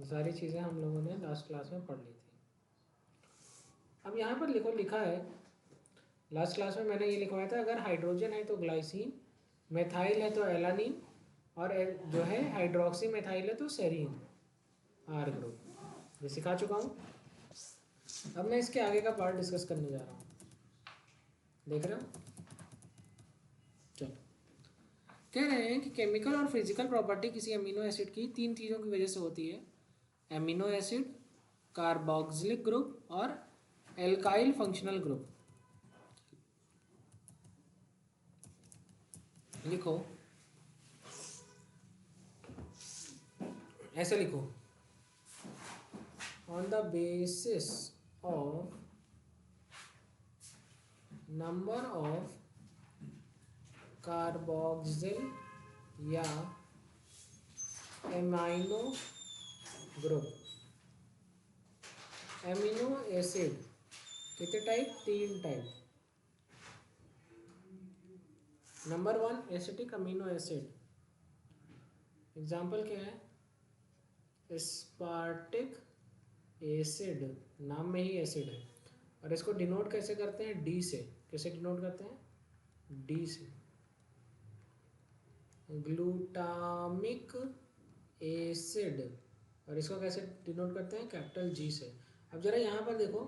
ये सारी चीज़ें हम लोगों ने लास्ट क्लास में पढ़ ली थी। अब यहाँ पर लिखा है, लास्ट क्लास में मैंने ये लिखवाया था, अगर हाइड्रोजन है तो ग्लाइसिन, मेथाइल है तो एलानिन, और जो है हाइड्रोक्सी मेथाइल है तो सेरीन, आर ग्रुप। ये सिखा चुका हूँ। अब मैं इसके आगे का पार्ट डिस्कस करने जा रहा हूँ। देख रहे हो? चलो, कह रहे हैं कि केमिकल और फिजिकल प्रॉपर्टी किसी अमीनो एसिड की 3 चीज़ों की वजह से होती है: एमिनो एसिड, कार्बोक्सिलिक ग्रुप और एल्काइल फंक्शनल ग्रुप। लिखो, ऐसे लिखो, on the basis of number of carboxyl या एमाइनो ग्रुप। एमिनो एसिड कितने type? 3 type. Number 1 acetic amino acid. Example क्या है? एस्पार्टिक एसिड, नाम में ही एसिड है। और इसको डिनोट कैसे करते हैं? डी से। कैसे डिनोट करते हैं? डी से। ग्लूटामिक एसिड, और इसको कैसे डिनोट करते हैं? कैपिटल जी से। अब जरा यहाँ पर देखो,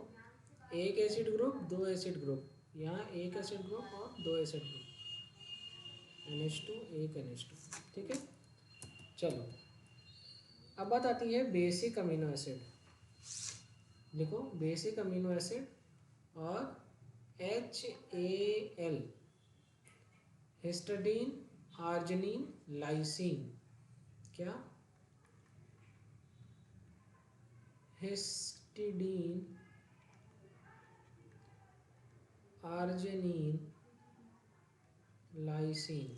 एक एसिड ग्रुप, 2 एसिड ग्रुप, यहाँ एक एसिड ग्रुप और 2 एसिड ग्रुप, NH2 एक NH2। ठीक है, चलो अब बात आती है बेसिक अमीनो एसिड। लिखो, बेसिक अमीनो एसिड और HAL, हिस्टडीन, आर्जिनिन, लाइसिन। क्या? Histidine, arginine, lysine.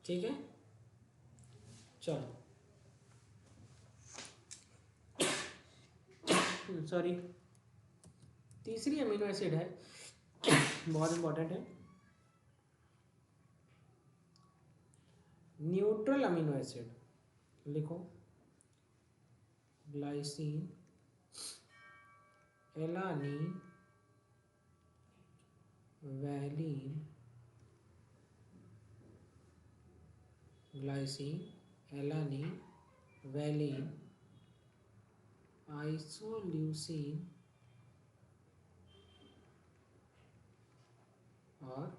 ठीक है, चलो, सॉरी, तीसरी अमीनो एसिड है, बहुत इंपॉर्टेंट है, न्यूट्रल अमीनो एसिड। लिखो, glycine, alanine, valine, glycine, alanine, valine, isoleucine और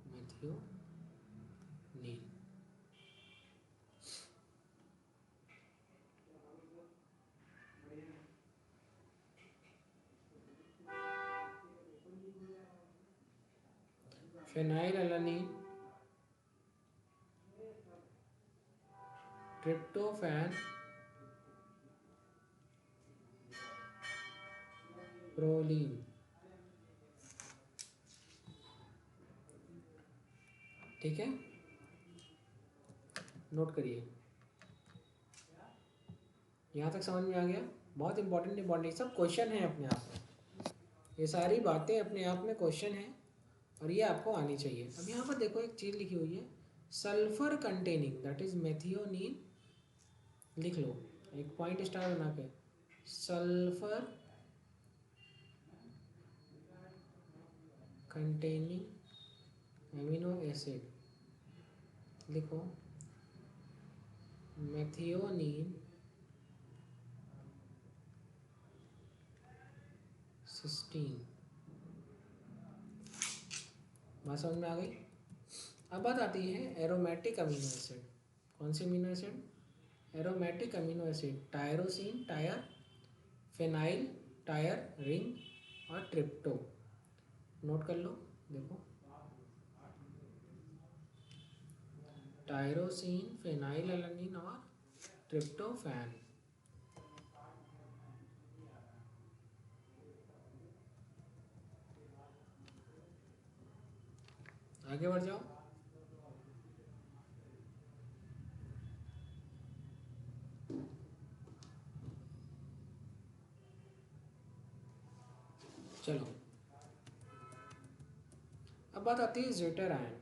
methionine. Phenylalanine, tryptophan, proline. ठीक है, नोट करिए। यहाँ तक समझ में आ गया? बहुत इंपॉर्टेंट सब क्वेश्चन है अपने आप में, ये सारी बातें अपने आप में क्वेश्चन है और ये आपको आनी चाहिए। अब यहाँ पर देखो, एक चीज़ लिखी हुई है, sulphur containing, that is methionine. लिख लो एक पॉइंट स्टार बना के, सल्फर कंटेनिंग एमिनो एसिड। लिखो, मेथियोनीन, सिस्टीन। बात समझ में आ गई? अब बात आती है एरोमेटिक अमीनो एसिड। कौन सी amino acid? Aromatic amino acid, tyrosine, tyre, phenyl, tyre, ring और ट्रिप्टो। नोट कर लो, देखो, टायरोसिन, फिनाइल एलानिन और ट्रिप्टोफैन। आगे बढ़ जाओ। चलो, अब बात आती है ज़्वेटर आयन।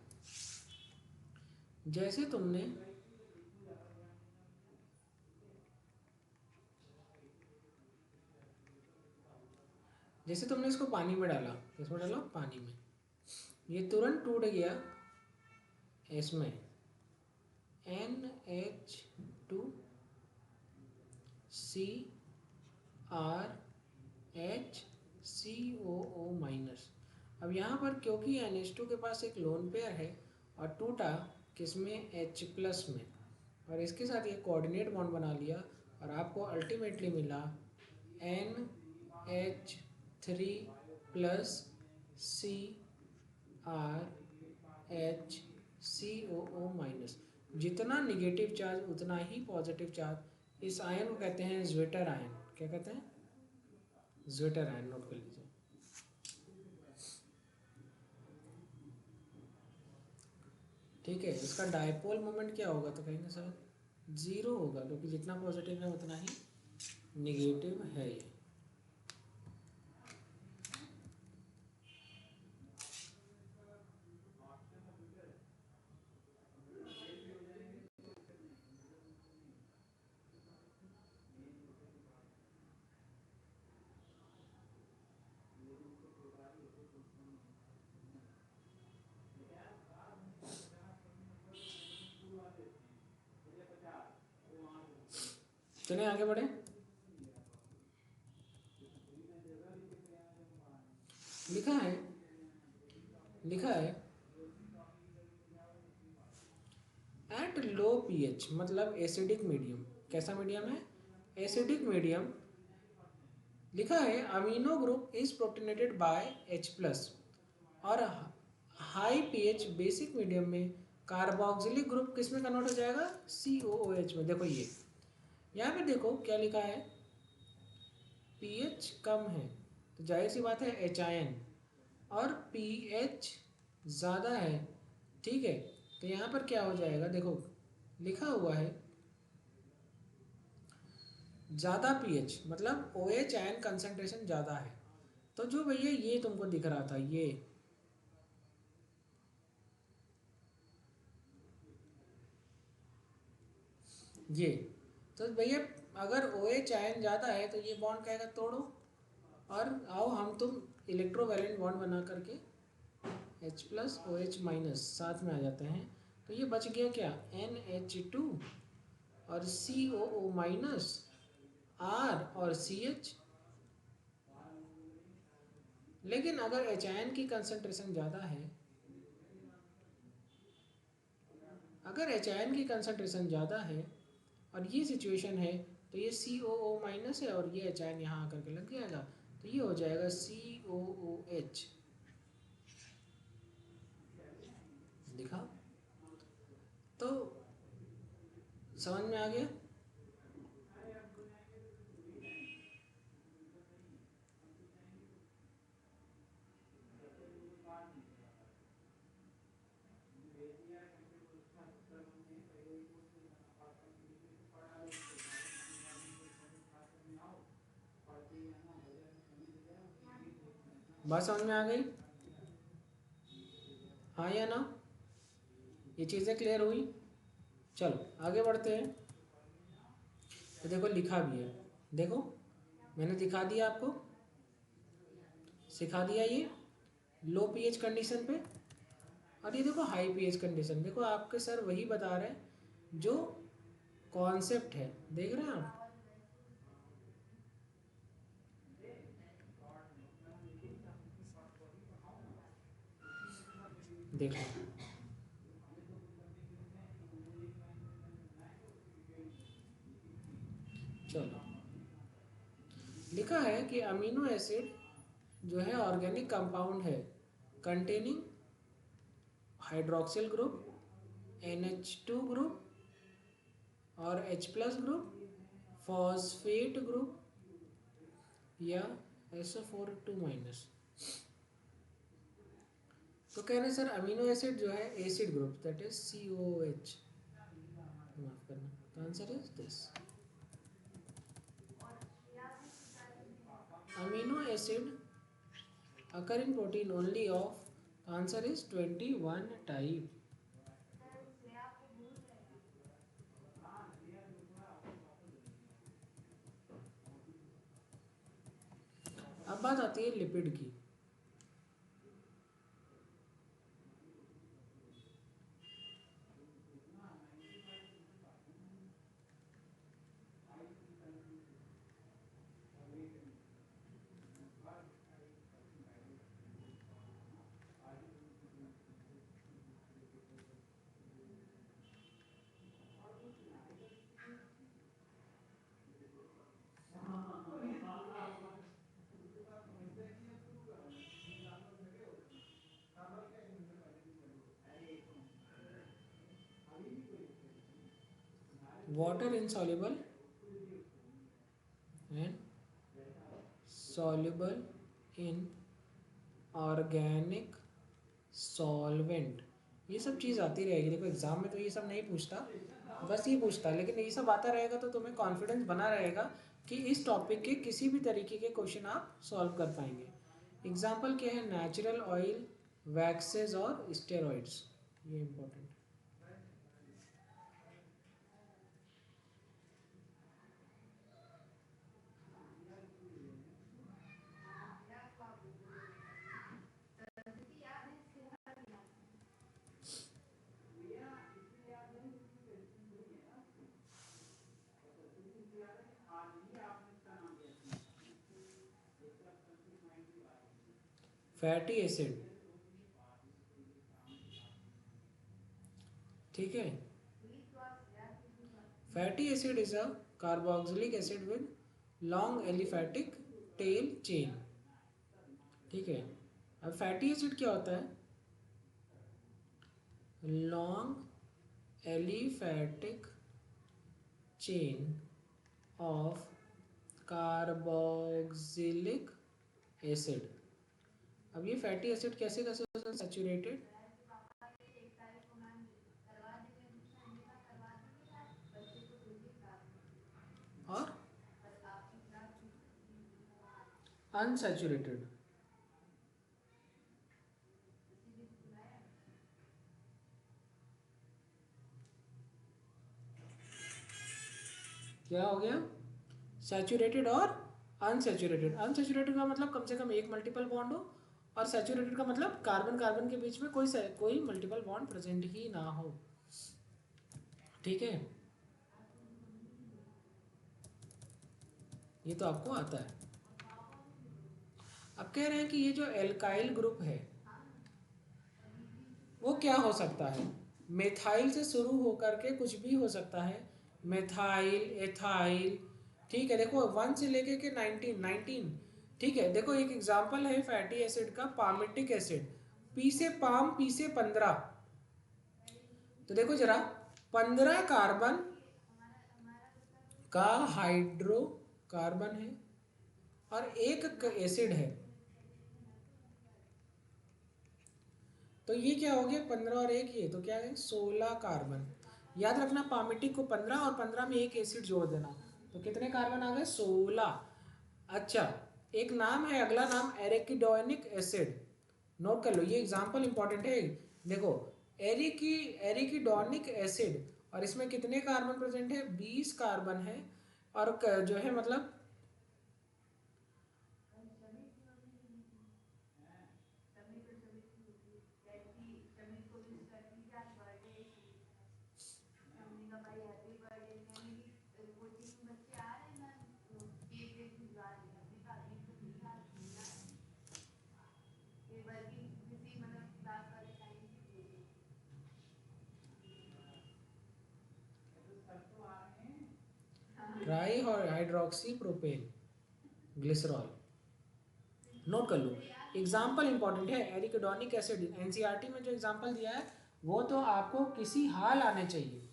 जैसे तुमने इसको पानी में डाला, किसमें डाला, पानी में, ये तुरंत टूट गया इसमें NH2CrHCOO-। अब यहाँ पर क्योंकि NH2 के पास एक लोन पेयर है और टूटा किसमें, H+ में, और इसके साथ ये कोऑर्डिनेट बॉन्ड बना लिया और आपको अल्टीमेटली मिला NH3+CrHCOO-। जितना निगेटिव चार्ज उतना ही पॉजिटिव चार्ज। इस आयन को कहते हैं ज्वेटर आयन। क्या कहते हैं, ज्वेटर आयन, नोट कर लीजिए। ठीक है, इसका डायपोल मोमेंट क्या होगा, तो कहेंगे सर 0 होगा, क्योंकि जितना पॉजिटिव है उतना ही निगेटिव है ये। चलिए आगे बढ़े। लिखा है एट लो पीएच, मतलब एसिडिक मीडियम। कैसा मीडियम है, एसिडिक मीडियम। लिखा है amino group is protonated by H+, और हाई पीएच बेसिक मीडियम में कार्बोक्सिलिक ग्रुप किस में कन्वर्ट हो जाएगा, COOH में। देखो ये यहाँ पे देखो क्या लिखा है, पीएच कम है तो जाहिर सी बात है H आयन, और पीएच ज़्यादा है, ठीक है, तो यहाँ पर क्या हो जाएगा, देखो लिखा हुआ है ज़्यादा पीएच मतलब OH आयन कंसंट्रेशन ज़्यादा है। तो जो भैया ये तुमको दिख रहा था ये तो भैया अगर OH आयन ज़्यादा है तो ये बॉन्ड कहेगा तोड़ो, और आओ हम तुम इलेक्ट्रोवैलेंट बॉन्ड बना करके H+OH- साथ में आ जाते हैं। तो ये बच गया क्या, NH2 और COO- R और CH। लेकिन अगर H आयन की कंसंट्रेशन ज़्यादा है, अगर H आयन की कंसंट्रेशन ज़्यादा है और ये सिचुएशन है, तो ये COO- है और ये H आयन यहाँ आकर के लग जाएगा, तो ये हो जाएगा COOH। दिखा, तो समझ में आ गया। बात समझ में आ गई, हाँ या ना, ये चीज़ें क्लियर हुई। चलो आगे बढ़ते हैं। तो देखो लिखा भी है, देखो मैंने दिखा दिया आपको, सिखा दिया ये लो पीएच कंडीशन पे, और ये देखो हाई पीएच कंडीशन। देखो आपके सर वही बता रहे हैं जो कॉन्सेप्ट है, देख रहे हैं आप, देखो चलो लिखा है कि अमीनो एसिड जो है ऑर्गेनिक कंपाउंड है containing hydroxyl group, NH2 group और H+ ग्रुप, फॉस्फेट ग्रुप या SO4 2-। तो कह रहे हैं सर अमीनो एसिड जो है acid group, that is COOH, माफ करना, तो answer is this. Amino acid occur in protein only of, answer is 21 type। बात आती है लिपिड की। Water insoluble and soluble in organic solvent. ये सब चीज़ आती रहेगी। देखो एग्जाम में तो ये सब नहीं पूछता, बस ये पूछता है, लेकिन ये सब आता रहेगा तो तुम्हें कॉन्फिडेंस बना रहेगा कि इस टॉपिक के किसी भी तरीके के क्वेश्चन आप सॉल्व कर पाएंगे। एग्जाम्पल क्या है, नेचुरल ऑयल, वैक्सेस और स्टेरॉइड्स, ये इंपॉर्टेंट। फैटी एसिड, ठीक है। Fatty acid is a carboxylic acid with long aliphatic tail chain, ठीक है। अब फैटी एसिड क्या होता है, long aliphatic chain of carboxylic acid. अब ये फैटी एसिड कैसे कैसे होता है, सैचुरेटेड और अनसैचुरेटेड। क्या हो गया, सैचुरेटेड और अनसैचुरेटेड। अनसैचुरेटेड का मतलब कम से कम एक मल्टीपल बॉन्ड हो, और सैचुरेटेड का मतलब कार्बन कार्बन के बीच में कोई मल्टीपल बॉन्ड प्रेजेंट ही ना हो, ठीक है। ये तो आपको आता है। अब कह रहे हैं कि ये जो एल्काइल ग्रुप है वो क्या हो सकता है, मेथाइल से शुरू होकर के कुछ भी हो सकता है, मेथाइल, एथाइल, ठीक है। देखो 1 से लेके के 19, ठीक है। देखो एक एग्जांपल है फैटी एसिड का, पामिटिक एसिड, पी से पाम, पी से 15। तो देखो जरा, 15 कार्बन का हाइड्रोकार्बन है और एक एसिड है, तो ये क्या हो गया, 15 और एक, ये तो क्या है 16 कार्बन। याद रखना पामिटिक को 15 और 15 में एक एसिड जोड़ देना, तो कितने कार्बन आ गए, 16। अच्छा, एक नाम है, अगला नाम एरिकिडोनिक एसिड, नोट कर लो, ये एग्जांपल इंपॉर्टेंट है। देखो एरिकिडोनिक एसिड, और इसमें कितने कार्बन प्रेजेंट है, 20 कार्बन है, और जो है मतलब try hydroxy propane glycerol, note कर लो। एग्जाम्पल इंपॉर्टेंट है, एरिकिडोनिक एसिड, एनसीईआरटी में जो एग्जाम्पल दिया है वो तो आपको किसी हाल आने चाहिए,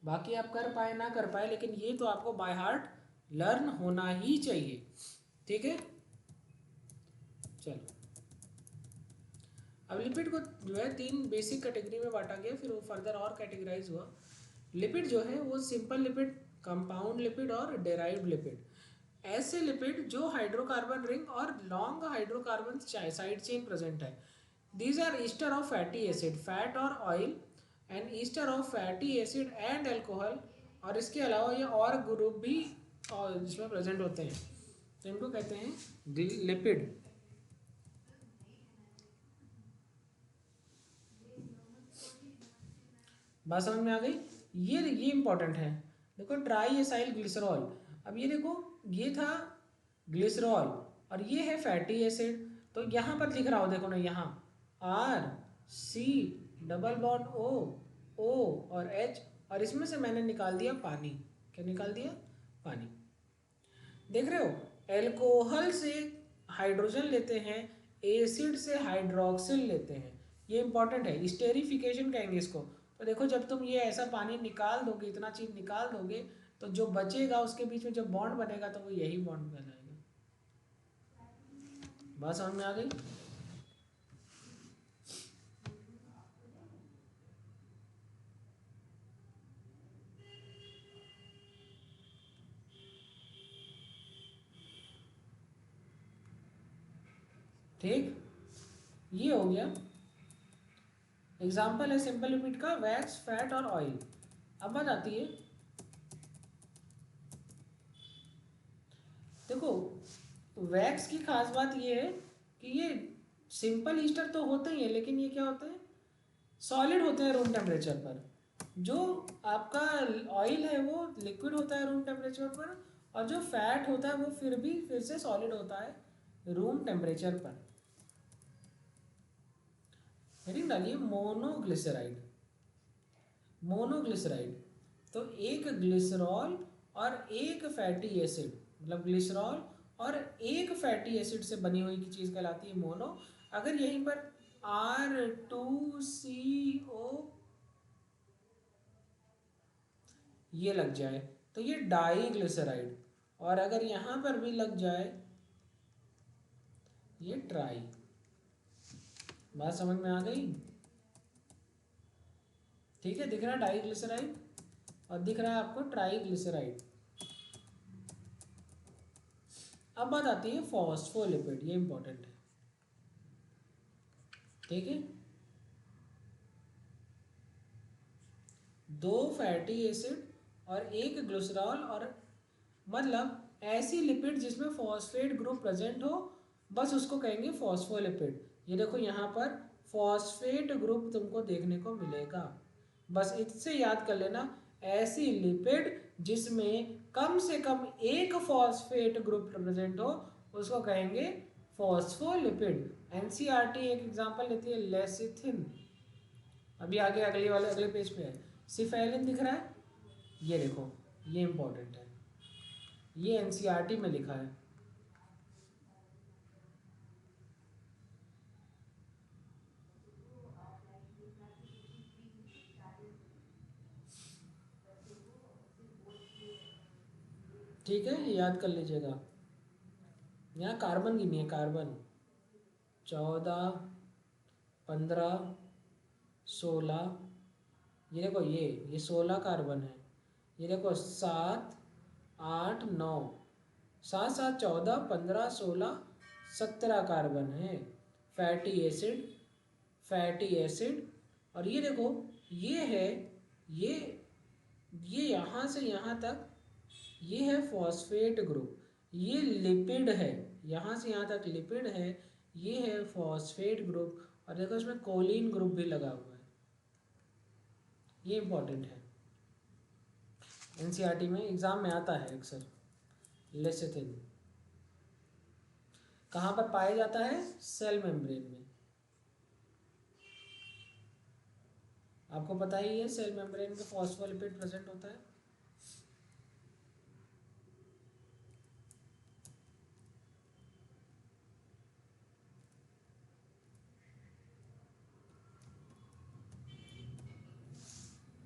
बाकी आप कर पाए ना कर पाए, लेकिन ये तो आपको बाय हार्ट लर्न होना ही चाहिए, ठीक है। चलो, अब लिपिड को जो है 3 बेसिक कैटेगरी में बांटा गया, फिर वो फर्दर और कैटेगराइज हुआ। लिपिड जो है वो सिंपल लिपिड, कंपाउंड लिपिड और डेराइव्ड लिपिड। ऐसे लिपिड जो हाइड्रोकार्बन रिंग और long hydrocarbon side chain present है, these are ester of fatty acid, fat और oil, and ester of fatty acid and alcohol. और इसके अलावा ये और ग्रुप भी और इसमें प्रेजेंट होते हैं, तो इनको कहते हैं लिपिड। बात समझ में आ गई? ये इंपॉर्टेंट है। देखो ट्राई एसाइल ग्लिसरॉल, अब ये देखो ये था ग्लिसरॉल और ये है फैटी एसिड। तो यहाँ पर लिख रहा हो देखो ना, यहाँ R C double bond O और H, और इसमें से मैंने निकाल दिया पानी। क्या निकाल दिया? पानी। देख रहे हो, एल्कोहल से हाइड्रोजन लेते हैं, एसिड से हाइड्रोक्सिल लेते हैं। ये इंपॉर्टेंट है, स्टेरिफिकेशन कहेंगे इसको। तो देखो जब तुम ये ऐसा पानी निकाल दोगे, इतना चीज निकाल दोगे, तो जो बचेगा उसके बीच में जब बॉन्ड बनेगा तो वो यही बॉन्ड कहलाएगा। बात समझ में आ गई? ठीक, ये हो गया एग्जाम्पल है सिंपल लिपिड का, वैक्स, फैट और ऑयल। अब बात आती है, देखो वैक्स की खास बात ये है कि ये सिंपल ईस्टर तो होते ही है, लेकिन ये क्या होते हैं? सॉलिड होते हैं रूम टेम्परेचर पर। जो आपका ऑयल है वो लिक्विड होता है रूम टेम्परेचर पर, और जो फैट होता है वो फिर से सॉलिड होता है रूम टेम्परेचर पर। हेडिंग डालिए मोनोग्लिसराइड। मोनोग्लिसराइड तो एक ग्लिसरॉल और एक फैटी एसिड, मतलब ग्लिसरॉल और एक फैटी एसिड से बनी हुई की चीज़ कहलाती है मोनो। अगर यहीं पर R2CO ये लग जाए तो ये डाईग्लिसराइड, और अगर यहाँ पर भी लग जाए ये ट्राई। बात समझ में आ गई? ठीक है, दिख रहा है डाईग्लिसराइड और दिख रहा है आपको ट्राईग्लिसराइड। अब बात आती है फॉस्फोलिपिड, ये इंपॉर्टेंट है। ठीक है, दो फैटी एसिड और एक ग्लिसरॉल, और मतलब ऐसी लिपिड जिसमें फॉस्फेट ग्रुप प्रेजेंट हो, बस उसको कहेंगे फॉस्फोलिपिड। ये देखो यहाँ पर फॉस्फेट ग्रुप तुमको देखने को मिलेगा, बस इससे याद कर लेना, ऐसी लिपिड जिसमें कम से कम एक फॉस्फेट ग्रुप प्रेजेंट हो उसको कहेंगे फॉस्फोलिपिड। एनसीईआरटी एक एग्जांपल लेती है लेसिथिन। अभी आगे अगले पेज पे है, सिफेलिन दिख रहा है, ये देखो ये इंपॉर्टेंट है, ये एनसीईआरटी में लिखा है। ठीक है, ये याद कर लीजिएगा। यहाँ कार्बन गिनी है, कार्बन 14, 15, 16, ये देखो ये 16 कार्बन है। ये देखो 7, 8, 9, 7 7 14, 15, 16, 17 कार्बन है फैटी एसिड। और ये देखो ये है, ये ये यहाँ से यहाँ तक ये है फॉस्फेट ग्रुप, ये लिपिड है, यहाँ से यहाँ तक लिपिड है, ये है फॉस्फेट ग्रुप, और देखो इसमें कोलिन ग्रुप भी लगा हुआ है। ये इंपॉर्टेंट है, एनसीईआरटी में एग्जाम में आता है अक्सर। लेसिथिन कहाँ पर पाया जाता है? सेल मेम्ब्रेन में। आपको पता ही है सेल मेम्ब्रेन में फॉस्फोलिपिड प्रेजेंट होता है।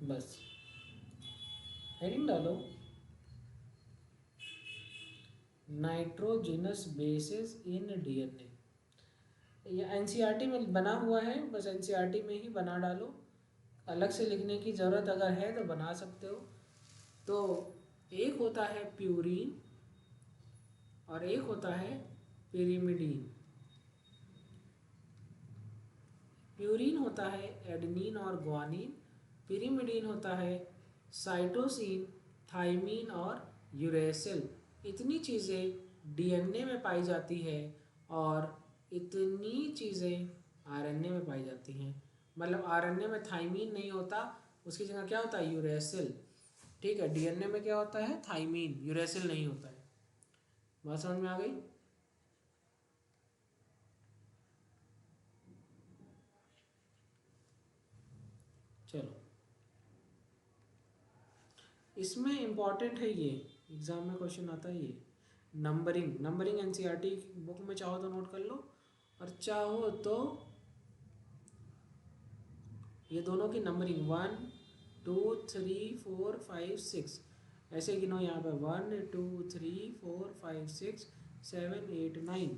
बस हेडिंग डालो, नाइट्रोजिनस बेसिस इन डीएनए। ये एनसीईआरटी में बना हुआ है, बस एनसीईआरटी में ही बना डालो, अलग से लिखने की ज़रूरत अगर है तो बना सकते हो। तो एक होता है प्यूरीन और एक होता है पिरिमिडीन। प्यूरीन होता है एडेनिन और ग्वानिन, पिरिमिडीन होता है साइटोसिन, थाइमीन और यूरेसिल। इतनी चीज़ें डीएनए में पाई जाती है और इतनी चीज़ें आरएनए में पाई जाती हैं। मतलब आरएनए में थाइमीन नहीं होता, उसकी जगह क्या होता है, यूरेसिल। ठीक है, डीएनए में क्या होता है, थाइमीन, यूरेसिल नहीं होता है। बात समझ में आ गई? चलो, इसमें इम्पॉर्टेंट है ये, एग्जाम में क्वेश्चन आता है ये, नंबरिंग। नंबरिंग एनसीईआरटी बुक में चाहो तो नोट कर लो, और चाहो तो ये दोनों की नंबरिंग 1 2 3 4 5 6 ऐसे गिनो यहाँ पे 1 2 3 4 5 6 7 8 9।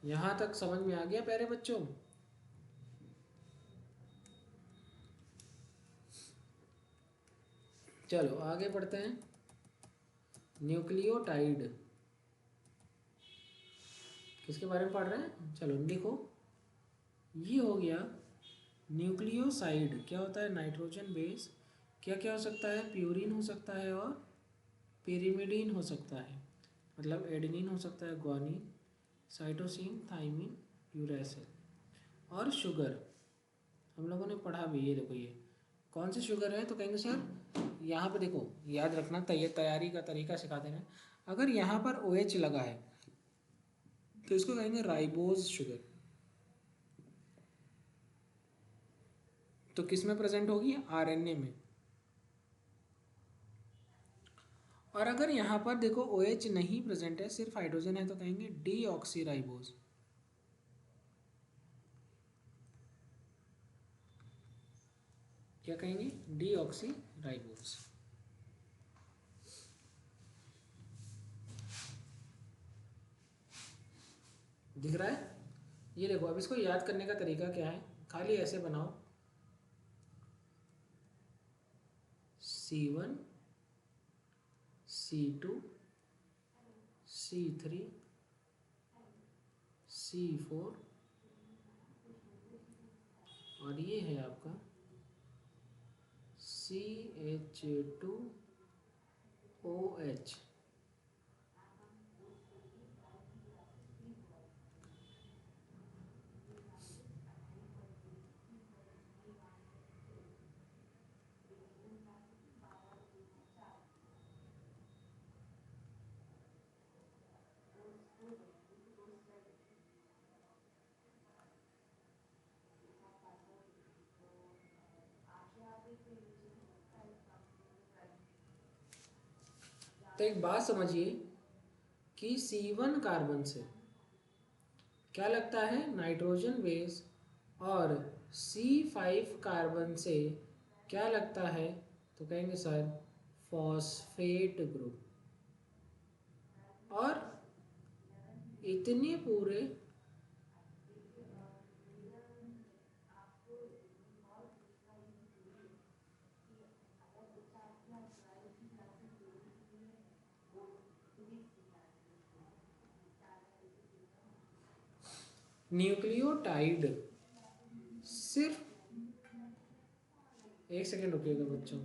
यहाँ तक समझ में आ गया प्यारे बच्चों? चलो आगे बढ़ते हैं। न्यूक्लियोटाइड किसके बारे में पढ़ रहे हैं? चलो लिखो, ये हो गया न्यूक्लियोसाइड। क्या होता है? Nitrogen base. क्या क्या हो सकता है? प्यूरिन हो सकता है और पिरिमिडीन हो सकता है। मतलब एडेनिन हो सकता है, ग्वानिन, साइटोसिन, थाइमिन, यूरेसिल, और शुगर। हम लोगों ने पढ़ा भी, ये देखो ये कौन सी शुगर है, तो कहेंगे सर यहाँ पे देखो, याद रखना, तैयारी का तरीका सिखा देना है। अगर यहाँ पर OH लगा है तो इसको कहेंगे राइबोज शुगर। तो किस में प्रेजेंट होगी? आरएनए में। और अगर यहाँ पर देखो OH नहीं प्रेजेंट है, सिर्फ हाइड्रोजन है, तो कहेंगे डीऑक्सीराइबोज। क्या कहेंगे? डीऑक्सीराइबोज। दिख रहा है? ये देखो, अब इसको याद करने का तरीका क्या है, खाली ऐसे बनाओ, C1 C2 C3 C4 और ये है आपका CH2OH। तो एक बात समझिए कि C1 कार्बन से क्या लगता है? Nitrogen base. और C5 कार्बन से क्या लगता है? तो कहेंगे सर फॉस्फेट ग्रुप। और इतने पूरे न्यूक्लियोटाइड, सिर्फ एक सेकेंड रुकिएगा बच्चों।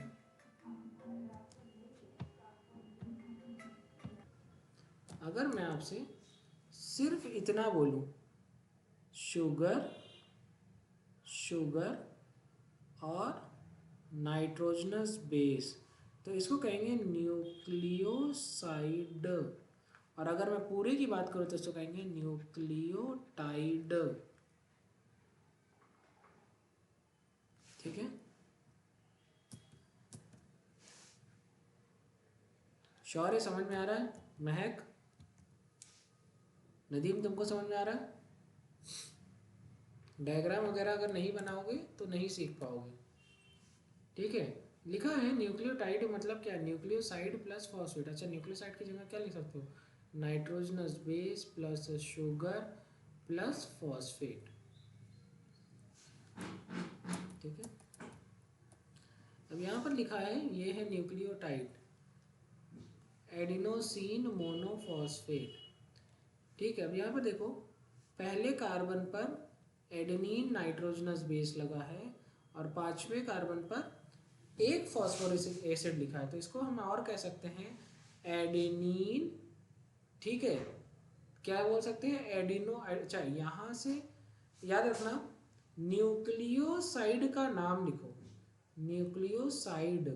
अगर मैं आपसे सिर्फ इतना बोलूं, शुगर शुगर और नाइट्रोजनस बेस, तो इसको कहेंगे न्यूक्लियोसाइड। और अगर मैं पूरे की बात करूं तो इसको कहेंगे न्यूक्लियोटाइड। ठीक है? शौर्य समझ में आ रहा है? महक, नदीम तुमको समझ में आ रहा है? डायग्राम वगैरह अगर नहीं बनाओगे तो नहीं सीख पाओगे। ठीक है, लिखा है न्यूक्लियोटाइड मतलब क्या? Nucleoside plus phosphate. अच्छा, न्यूक्लियोसाइड की जगह क्या लिख सकते हो? Nitrogenous base plus sugar plus phosphate. ठीक है। अब यहाँ पर लिखा है ये है न्यूक्लियोटाइड एडिनोसिन मोनोफॉस्फेट। ठीक है। अब यहाँ पर देखो पहले कार्बन पर एडेनिन नाइट्रोजनस बेस लगा है और पांचवें कार्बन पर एक फॉस्फोरिक एसिड लिखा है, तो इसको हम और कह सकते हैं एडेनिन। ठीक है, क्या बोल सकते हैं एडिनो। अच्छा यहाँ से याद रखना न्यूक्लियोसाइड का नाम लिखो, न्यूक्लियोसाइड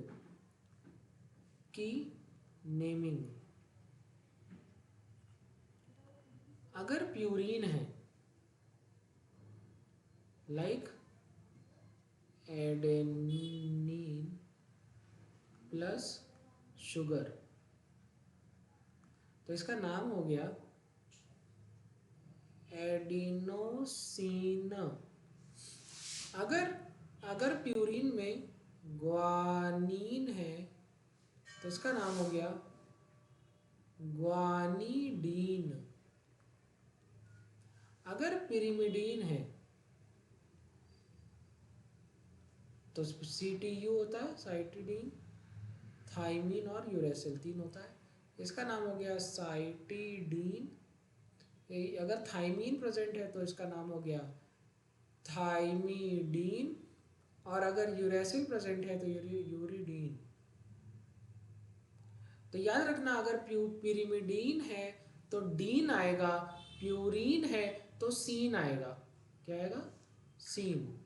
की नेमिंग। अगर प्यूरीन है लाइक एडेनिन प्लस शुगर, तो इसका नाम हो गया एडिनोसिन। अगर अगर प्यूरीन में ग्वानीन है तो इसका नाम हो गया ग्वानिडीन। अगर पिरिमिडीन है तो CTU होता है, साइटिडीन, थाइमीन और यूरेसिल 3 होता है, इसका नाम हो गया साइटिडीन। अगर थाइमीन प्रेजेंट है तो इसका नाम हो गया थाइमीडीन, और अगर यूरेसिल प्रेजेंट है तो यूरिडीन। तो याद रखना अगर पिरिमिडीन है तो डीन आएगा, प्यूरीन है तो सीन आएगा। क्या आएगा? सीन।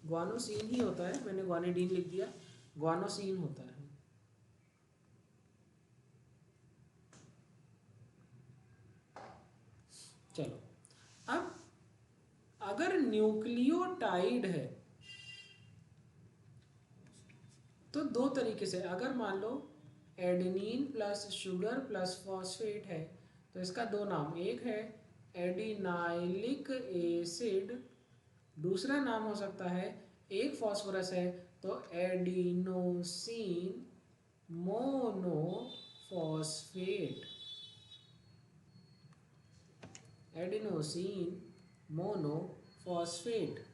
ग्वानोसीन ही होता है, मैंने ग्वानिडीन लिख दिया, ग्वानोसीन होता है। चलो अब अगर न्यूक्लियोटाइड है तो दो तरीके से, अगर मान लो adenine plus sugar plus phosphate है तो इसका दो नाम, एक है एडिनाइलिक एसिड, दूसरा नाम हो सकता है, एक फॉस्फोरस है तो एडिनोसिन मोनोफॉस्फेट, एडिनोसिन मोनोफॉस्फेट।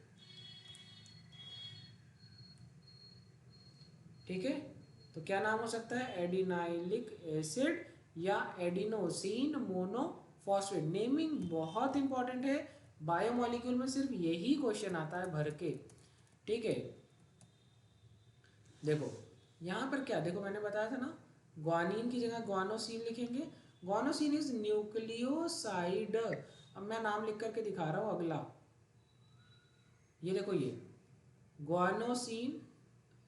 ठीक है, तो क्या नाम हो सकता है? एडिनाइलिक एसिड या एडिनोसिन मोनोफॉस्फेट। नेमिंग बहुत इंपॉर्टेंट है, बायोमॉलिक्यूल में सिर्फ यही क्वेश्चन आता है भर के। ठीक है, देखो यहाँ पर क्या, देखो मैंने बताया था ना ग्वानिन की जगह ग्वानोसिन लिखेंगे। Guanosine is nucleoside. अब मैं नाम लिख करके दिखा रहा हूँ अगला, ये देखो ये ग्वानोसिन,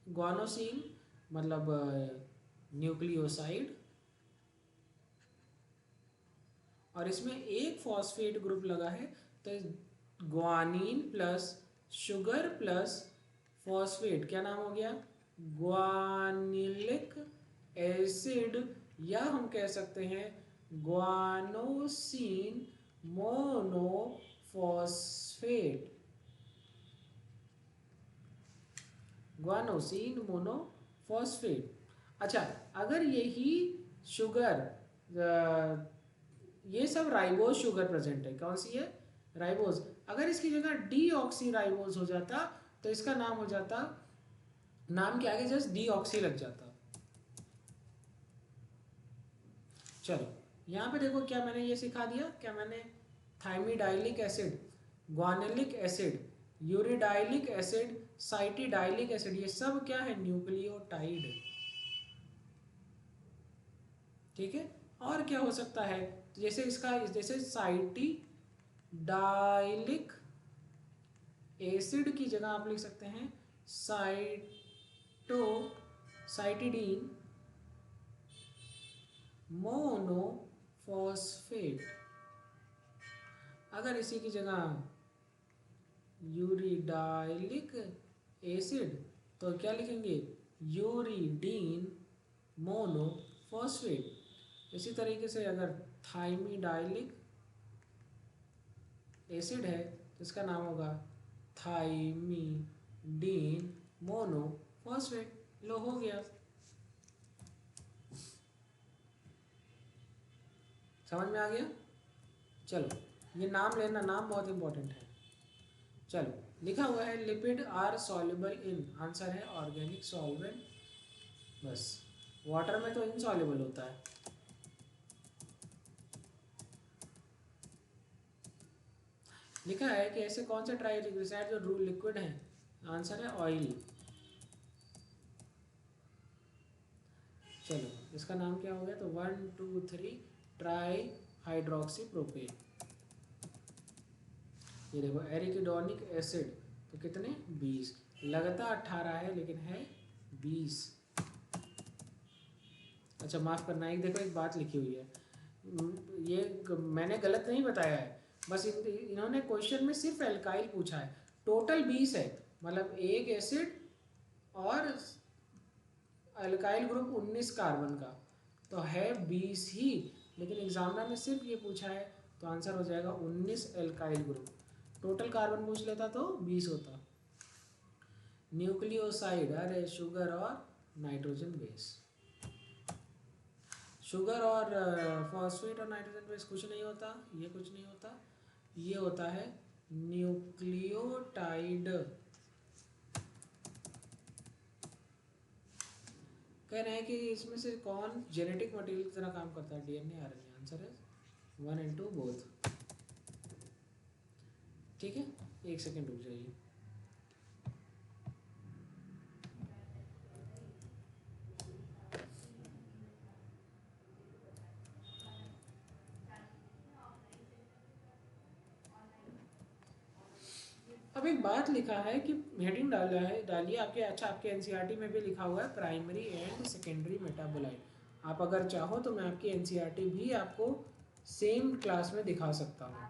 ग्वानोसिन मतलब न्यूक्लियोसाइड, और इसमें एक फॉस्फेट ग्रुप लगा है तो guanine plus sugar plus phosphate, क्या नाम हो गया? ग्वानिलिक एसिड, या हम कह सकते हैं ग्वानोसिन मोनोफॉस्फेट, ग्वानोसिन मोनोफॉस्फेट। अच्छा अगर यही शुगर, ये सब राइबोज शुगर प्रेजेंट है, कौन सी है? राइबोज। अगर इसकी जगह डीऑक्सी राइबोज हो जाता तो इसका नाम हो जाता, नाम के आगे जस्ट डीऑक्सी लग जाता। चलो यहाँ पे देखो क्या मैंने ये सिखा दिया, क्या मैंने thymidylic acid, guanylic acid, uridylic acid, cytidylic acid, ये सब क्या है? न्यूक्लियोटाइड। ठीक है, और क्या हो सकता है? जैसे इसका, जैसे साइटिडाइलिक एसिड की जगह आप लिख सकते हैं साइटिडीन मोनोफॉस्फेट। अगर इसी की जगह यूरिडाइलिक एसिड तो क्या लिखेंगे? Uridine monophosphate. इसी तरीके से अगर थाइमिडाइलिक एसिड है तो इसका नाम होगा थाइमिडीन मोनोफॉस्फेट। लो हो गया, समझ में आ गया। चलो ये नाम लेना, नाम बहुत इंपॉर्टेंट है। चलो, लिखा हुआ है lipid are soluble in, answer है ऑर्गेनिक सॉल्वेंट। बस, वाटर में तो इनसॉल्युबल होता है। लिखा है कि ऐसे कौन से ट्राइग्लिसराइड जो लिक्विड हैं, आंसर है ऑयल। चलो, इसका नाम क्या हो गया, तो 1 2 3 ट्राई हाइड्रोक्सी प्रोपेन। ये देखो एरिकिडोनिक एसिड, तो कितने 20, लगता 18 है लेकिन है 20। अच्छा माफ़ करना, एक देखो एक बात लिखी हुई है, ये मैंने गलत नहीं बताया है, बस इन्होंने क्वेश्चन में सिर्फ एल्काइल पूछा है। टोटल 20 है, मतलब एक एसिड और एल्काइल ग्रुप 19 कार्बन का, तो है 20 ही, लेकिन एग्जामिनर ने सिर्फ ये पूछा है, तो आंसर हो जाएगा 19 एल्काइल ग्रुप। टोटल कार्बन पूछ लेता तो 20 होता। न्यूक्लियोसाइड, अरे शुगर और नाइट्रोजन बेस। शुगर और फॉस्फेट और नाइट्रोजन बेस कुछ नहीं होता, ये कुछ नहीं होता, ये होता है न्यूक्लियोटाइड। कह रहे हैं कि इसमें से कौन जेनेटिक मटेरियल की तरह काम करता है, डीएनए आरएनए, आंसर है 1 and 2 बोथ। ठीक है, एक सेकेंड रुक जाइए। अब एक बात लिखा है कि हेडिंग डाला है, डालिए आपके, अच्छा आपके एनसीईआरटी में भी लिखा हुआ है प्राइमरी एंड सेकेंडरी मेटाबोलाइट। आप अगर चाहो तो मैं आपकी एनसीईआरटी भी आपको सेम क्लास में दिखा सकता हूँ।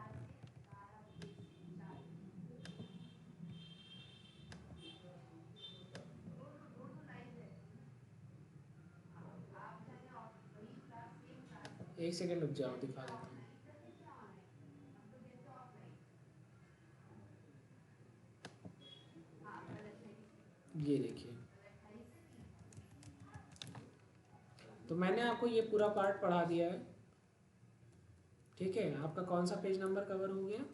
एक सेकेंड रुक जाओ, दिखा देता हूँ। ये देखिए, तो मैंने आपको ये पूरा पार्ट पढ़ा दिया है। ठीक है, आपका कौन सा पेज नंबर कवर हो गया,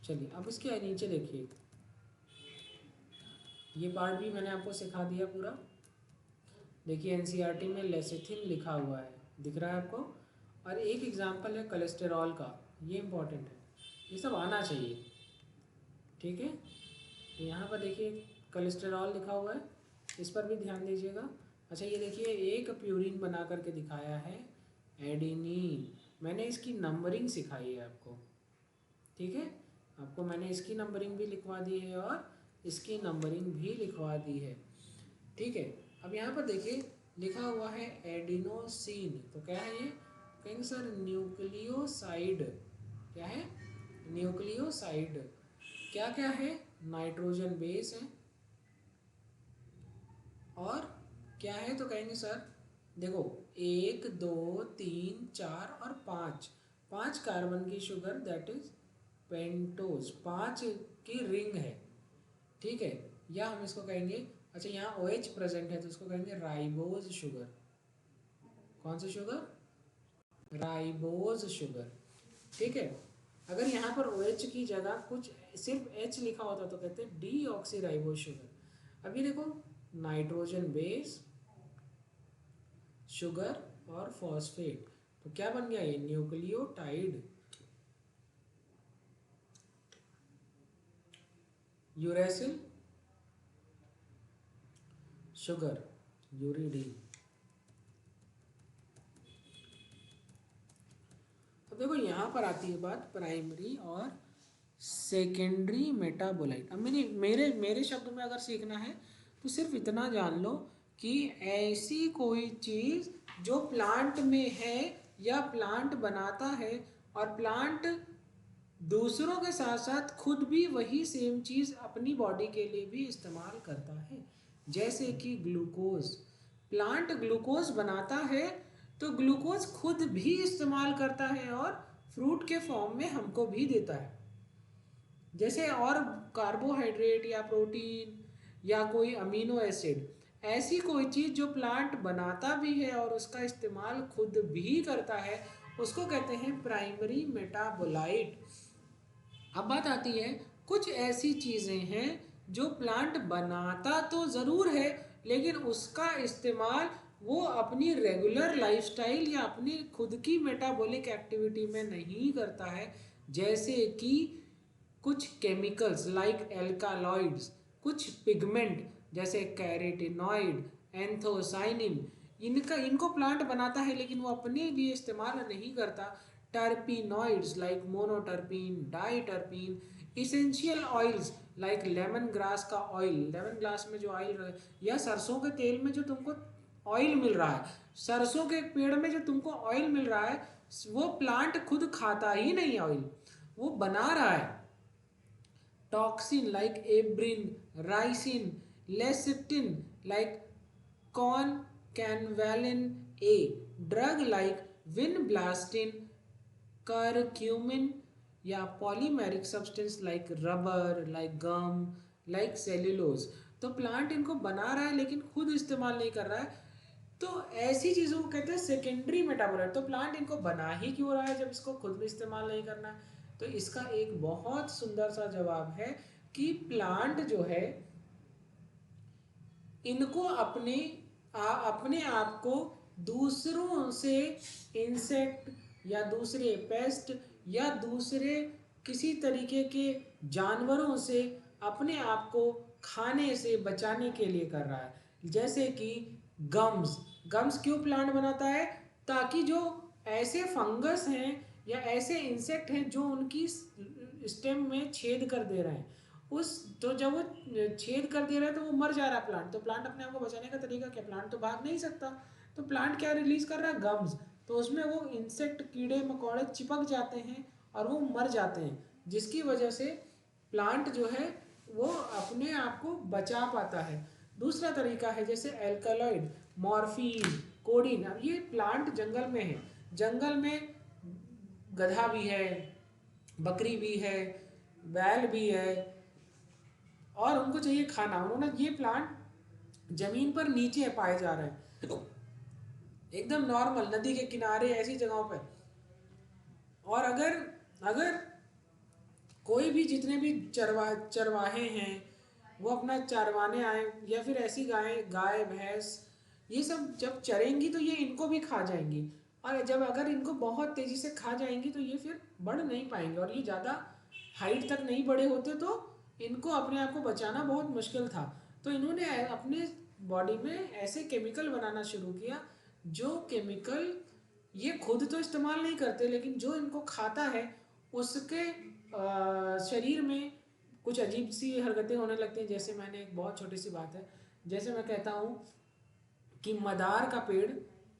चलिए अब इसके नीचे देखिए, ये पार्ट भी मैंने आपको सिखा दिया पूरा। देखिए एनसीईआरटी में लेसिथिन लिखा हुआ है, दिख रहा है आपको, और एक एग्जांपल है कोलेस्टेरॉल का, ये इंपॉर्टेंट है, ये सब आना चाहिए। ठीक है, यहाँ पर देखिए कोलेस्टेरॉल लिखा हुआ है, इस पर भी ध्यान दीजिएगा। अच्छा ये देखिए एक प्यूरिन बना करके दिखाया है एडेनिन, मैंने इसकी नंबरिंग सिखाई है आपको। ठीक है, आपको मैंने इसकी नंबरिंग भी लिखवा दी है और इसकी नंबरिंग भी लिखवा दी है। ठीक है, अब यहाँ पर देखिए लिखा हुआ है एडिनोसिन, तो क्या है ये, कहेंगे सर न्यूक्लियोसाइड। क्या है, न्यूक्लियोसाइड। क्या क्या है, नाइट्रोजन बेस है, और क्या है, तो कहेंगे सर देखो 1 2 3 4 और 5, 5 कार्बन की शुगर, दैट इज पेंटोज, 5 की रिंग है। ठीक है, या हम इसको कहेंगे, अच्छा यहाँ OH प्रेजेंट है तो इसको कहेंगे राइबोज शुगर। कौन सी शुगर, राइबोज शुगर। ठीक है, अगर यहाँ पर OH की जगह कुछ सिर्फ H लिखा होता तो कहते हैं डी ऑक्सी राइबोज शुगर। अभी देखो नाइट्रोजन बेस, शुगर और फॉस्फेट, तो क्या बन गया ये, न्यूक्लियोटाइड। Uracil, sugar, uridine. अब देखो यहाँ पर आती है बात प्राइमरी और सेकेंडरी मेटाबोलाइट। अब मेरे मेरे शब्द में अगर सीखना है तो सिर्फ इतना जान लो कि ऐसी कोई चीज़ जो प्लांट में है या प्लांट बनाता है, और प्लांट दूसरों के साथ साथ खुद भी वही सेम चीज़ अपनी बॉडी के लिए भी इस्तेमाल करता है। जैसे कि ग्लूकोज, प्लांट ग्लूकोज बनाता है तो ग्लूकोज खुद भी इस्तेमाल करता है और फ्रूट के फॉर्म में हमको भी देता है। जैसे और कार्बोहाइड्रेट या प्रोटीन या कोई अमीनो एसिड, ऐसी कोई चीज़ जो प्लांट बनाता भी है और उसका इस्तेमाल खुद भी करता है, उसको कहते हैं प्राइमरी मेटाबोलाइट। अब बात आती है, कुछ ऐसी चीज़ें हैं जो प्लांट बनाता तो ज़रूर है, लेकिन उसका इस्तेमाल वो अपनी रेगुलर लाइफस्टाइल या अपनी खुद की मेटाबॉलिक एक्टिविटी में नहीं करता है। जैसे कि कुछ केमिकल्स लाइक एल्कालॉइड्स, कुछ पिगमेंट जैसे कैरेटिनॉइड, एंथोसाइनिन, इनको प्लांट बनाता है लेकिन वो अपने लिए इस्तेमाल नहीं करता। Terpenoids like monoterpene, diterpene, essential oils like lemon grass का ऑयल, लेमन ग्रास में जो ऑयल, या सरसों के तेल में जो तुमको ऑयल मिल रहा है, सरसों के पेड़ में जो तुमको ऑयल मिल रहा है, वो प्लांट खुद खाता ही नहीं ऑयल, वो बना रहा है। Toxin like abrin, ricin, lectin like concanavalin A, drug like vinblastine, curcumin, या polymeric substance like rubber, like gum, like cellulose. तो प्लांट इनको बना रहा है लेकिन खुद इस्तेमाल नहीं कर रहा है, तो ऐसी चीज़ों को कहते हैं सेकेंडरी मेटाबोलाइट। तो प्लांट इनको बना ही क्यों रहा है जब इसको खुद भी इस्तेमाल नहीं करना है? तो इसका एक बहुत सुंदर सा जवाब है कि प्लांट जो है, इनको अपने आप को दूसरों से, इंसेक्ट या दूसरे पेस्ट या दूसरे किसी तरीके के जानवरों से अपने आप को खाने से बचाने के लिए कर रहा है। जैसे कि गम्स, गम्स क्यों प्लांट बनाता है? ताकि जो ऐसे फंगस हैं या ऐसे इंसेक्ट हैं जो उनकी स्टेम में छेद कर दे रहे हैं, उस तो जब वो छेद कर दे रहा है तो वो मर जा रहा है प्लांट। तो प्लांट अपने आप को बचाने का तरीका क्या? प्लांट तो भाग नहीं सकता, तो प्लांट क्या रिलीज कर रहा है? गम्स। तो उसमें वो इंसेक्ट, कीड़े मकोड़े चिपक जाते हैं और वो मर जाते हैं, जिसकी वजह से प्लांट जो है वो अपने आप को बचा पाता है। दूसरा तरीका है जैसे एल्कलॉइड, मॉर्फिन, कोडीन। अब ये प्लांट जंगल में है, जंगल में गधा भी है, बकरी भी है, बैल भी है, और उनको चाहिए खाना। उन्होंने ये प्लांट जमीन पर नीचे पाए जा रहे हैं, एकदम नॉर्मल नदी के किनारे ऐसी जगहों पर। और अगर अगर कोई भी, जितने भी चरवाहे हैं, वो अपना चरवाने आए, या फिर ऐसी गाय भैंस, ये सब जब चरेंगी तो ये इनको भी खा जाएंगी। और जब अगर इनको बहुत तेज़ी से खा जाएंगी तो ये फिर बढ़ नहीं पाएंगे, और ये ज़्यादा हाइट तक नहीं बड़े होते, तो इनको अपने आप को बचाना बहुत मुश्किल था। तो इन्होंने अपने बॉडी में ऐसे केमिकल बनाना शुरू किया, जो केमिकल ये खुद तो इस्तेमाल नहीं करते, लेकिन जो इनको खाता है उसके शरीर में कुछ अजीब सी हरकतें होने लगती हैं। जैसे मैंने, एक बहुत छोटी सी बात है, जैसे मैं कहता हूँ कि मदार का पेड़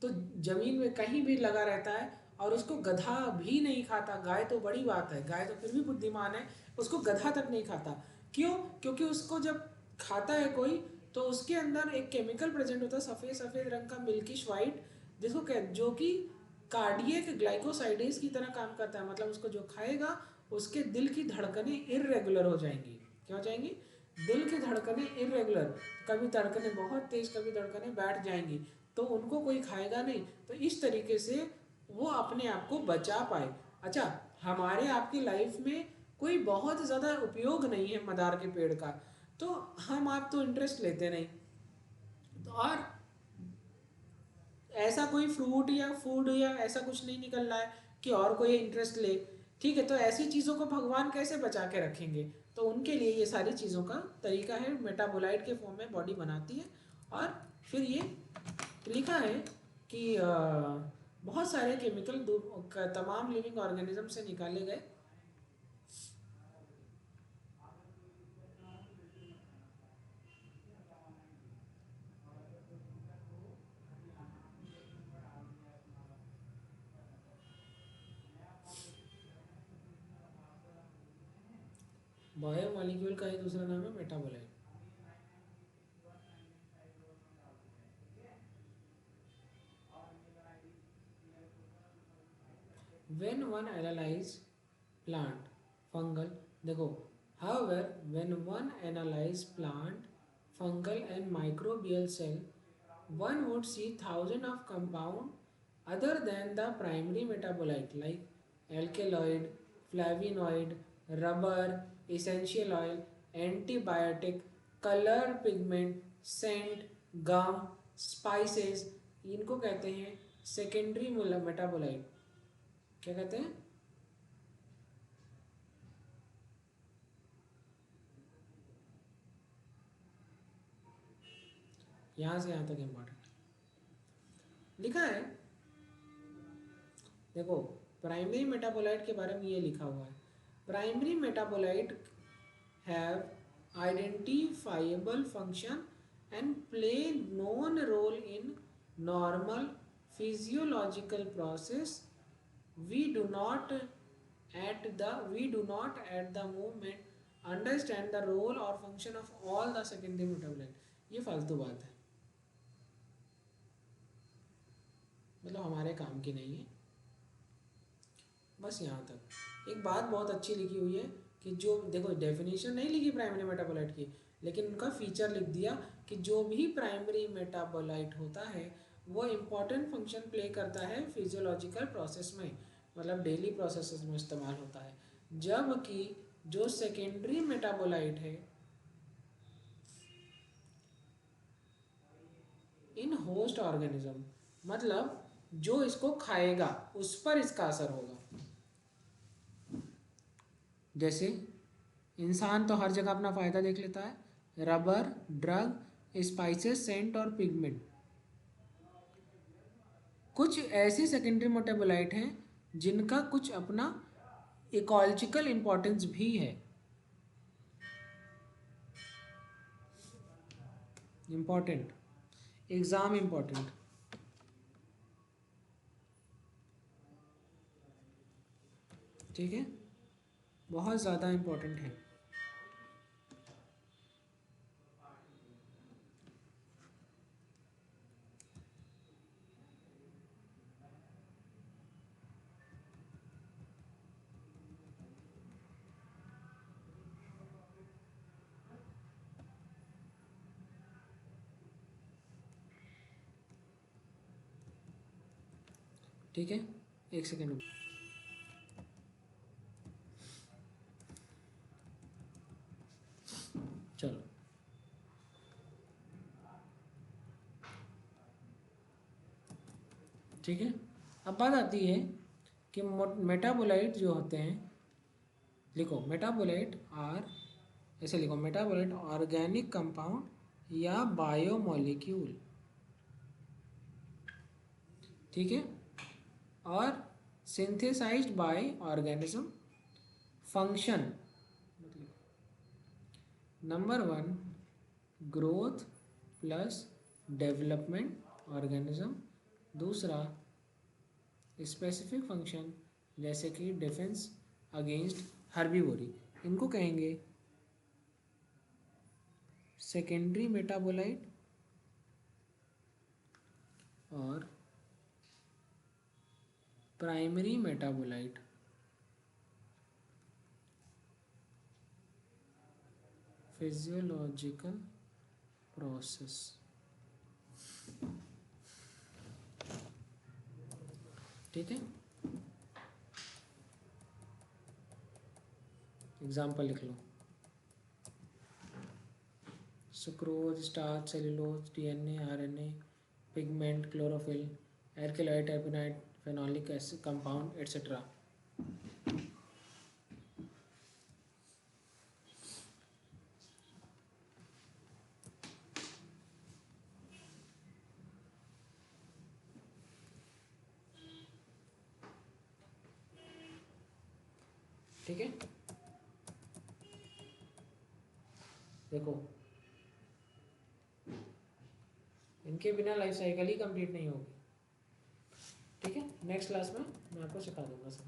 तो जमीन में कहीं भी लगा रहता है, और उसको गधा भी नहीं खाता। गाय तो बड़ी बात है, गाय तो फिर भी बुद्धिमान है, उसको गधा तक नहीं खाता। क्यों? क्योंकि उसको जब खाता है कोई, तो उसके अंदर एक केमिकल प्रेजेंट होता है, सफ़ेद सफ़ेद रंग का, मिल्किश वाइट, जिसको जो कि कार्डियक ग्लाइकोसाइडेज की तरह काम करता है। मतलब उसको जो खाएगा उसके दिल की धड़कनें इरेगुलर हो जाएंगी। क्या हो जाएंगी? दिल की धड़कनें इरेगुलर, कभी धड़कनें बहुत तेज, कभी धड़कनें बैठ जाएंगी, तो उनको कोई खाएगा नहीं। तो इस तरीके से वो अपने आप को बचा पाए। अच्छा, हमारे आपकी लाइफ में कोई बहुत ज़्यादा उपयोग नहीं है मदार के पेड़ का, तो हम आप तो इंटरेस्ट लेते नहीं। तो और ऐसा कोई फ्रूट या फूड या ऐसा कुछ नहीं निकल रहा है कि और कोई इंटरेस्ट ले। ठीक है, तो ऐसी चीज़ों को भगवान कैसे बचा के रखेंगे? तो उनके लिए ये सारी चीज़ों का तरीका है, मेटाबोलाइट के फॉर्म में बॉडी बनाती है। और फिर ये लिखा है कि बहुत सारे केमिकल तमाम लिविंग ऑर्गेनिज्म से निकाले गए। बायोमॉलिक्यूल का ही दूसरा नाम है metabolite. When one analyze plant, fungal, देखो, however when one analyze plant, fungal and microbial cell, one would see thousands of compounds other than the primary metabolite like alkaloid, flavonoid, rubber, essential oil, antibiotic, color pigment, scent, gum, spices. इनको कहते हैं secondary metabolite. क्या कहते हैं? यहाँ से यहाँ तक इम्पोर्टेंट लिखा है. देखो प्राइमरी मेटाबोलाइट के बारे में ये लिखा हुआ है. Primary metabolite have identifiable function and play known role in normal physiological process. We do not at the moment understand the role or function of all the secondary metabolite. ये फालतू बात है, मतलब हमारे काम की नहीं है. बस यहाँ तक. एक बात बहुत अच्छी लिखी हुई है कि जो देखो डेफिनेशन नहीं लिखी प्राइमरी मेटाबोलाइट की, लेकिन उनका फीचर लिख दिया कि जो भी प्राइमरी मेटाबोलाइट होता है वो इम्पॉर्टेंट फंक्शन प्ले करता है फिजियोलॉजिकल प्रोसेस में, मतलब डेली प्रोसेसेस में इस्तेमाल होता है. जबकि जो सेकेंडरी मेटाबोलाइट है इन होस्ट ऑर्गेनिज्म, मतलब जो इसको खाएगा उस पर इसका असर होगा. जैसे इंसान तो हर जगह अपना फ़ायदा देख लेता है. रबर, ड्रग, स्पाइसेस, सेंट और पिगमेंट कुछ ऐसे सेकेंडरी मेटाबोलाइट हैं जिनका कुछ अपना इकोलॉजिकल इम्पोर्टेंस भी है. Important exam important. ठीक है, बहुत ज़्यादा इम्पोर्टेंट है. ठीक है, एक सेकेंड. चलो ठीक है. अब बात आती है कि मेटाबोलाइट जो होते हैं, लिखो मेटाबोलाइट आर, ऐसे लिखो मेटाबोलाइट ऑर्गेनिक कंपाउंड या बायोमोलिक्यूल. ठीक है, और synthesised by organism. Function number 1 growth plus development organism. दूसरा स्पेसिफिक फंक्शन जैसे कि डिफेंस अगेंस्ट हर्बीवोरी. इनको कहेंगे सेकेंडरी मेटाबोलाइट और प्राइमरी मेटाबोलाइट. Physiological process. ठीक है, एग्जाम्पल लिख लो. Sucrose, starch, cellulose, DNA, RNA, pigment, chlorophyll, alkaloid, terpenoid, phenolic acid compound etcetera. ठीक है, देखो इनके बिना लाइफ साइकिल ही कंप्लीट नहीं होगी. ठीक है, नेक्स्ट क्लास में मैं आपको सिखा दूंगा सब.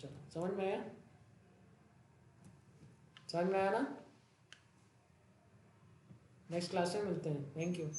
चलो, समझ में आया? समझ में आया ना? नेक्स्ट क्लास में मिलते हैं. Thank you.